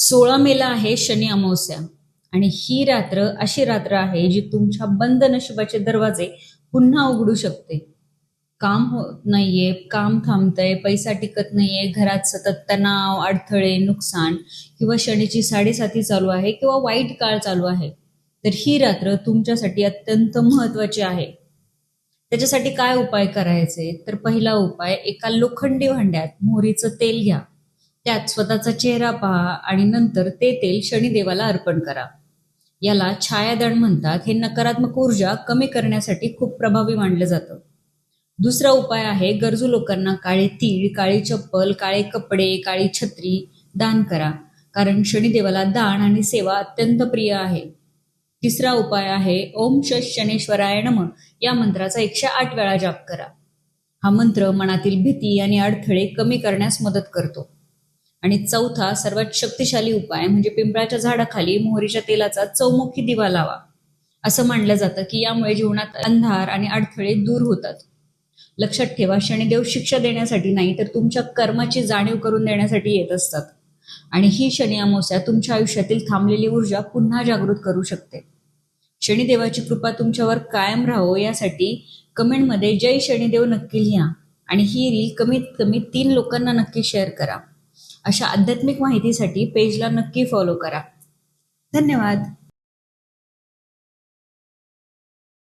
16 मेला आहे शनी अमावस्या आणि ही रात्र अशी रात्र आहे जी तुमच्या बंद नशिबाचे दरवाजे पुन्हा उघडू शकते. काम होत नाहीये, काम थांबतंय, पैसा टिकत नाहीये, घरात सतत तणाव, अडथळे, नुकसान किंवा शनीची साडेसाती चालू आहे किंवा वाईट काळ चालू आहे. तर ही रात्र तुमच्यासाठी अत्यंत महत्वाची आहे. त्याच्यासाठी काय उपाय करायचे? तर पहिला उपाय, एका लोखंडी भांड्यात मोहरीचं तेल घ्या. त्यात स्वतःचा चेहरा पहा आणि नंतर ते तेल शनिदेवाला अर्पण करा. याला छायादान म्हणतात. हे नकारात्मक ऊर्जा कमी करण्यासाठी खूप प्रभावी मानलं जातं. दुसरा उपाय आहे, गरजू लोकांना काळे तीळ, काळी चप्पल, काळे कपडे, काळी छत्री दान करा, कारण शनिदेवाला दान आणि सेवा अत्यंत प्रिय आहे. तिसरा उपाय आहे, ओम शनेश्वराय नमः या मंत्राचा 108 वेळा जाप करा. हा मंत्र मनातील भीती आणि अडथळे कमी करण्यास मदत करतो. आणि चौथा सर्वात शक्तिशाली उपाय म्हणजे पिंपळाच्या झाडाखाली मोहरीच्या तेलाचा चौमुखी दिवा लावा. असं मानलं जातं की यामुळे जीवनात अंधार आणि अडथळे दूर होतात. लक्षात ठेवा, शनिदेव शिक्षा देण्यासाठी नाही तर तुमच्या कर्माची जाणीव करून देण्यासाठी येत असतात. आणि ही शनी अमावस्या तुमच्या आयुष्यातील थांबलेली ऊर्जा पुन्हा जागृत करू शकते. शनिदेवाची कृपा तुमच्यावर कायम राहो यासाठी कमेंटमध्ये जय शनिदेव नक्की लिहा आणि ही रील कमीत कमी 3 लोकांना नक्की शेअर करा. अशा आध्यात्मिक माहितीसाठी पेजला नक्की फॉलो करा. धन्यवाद.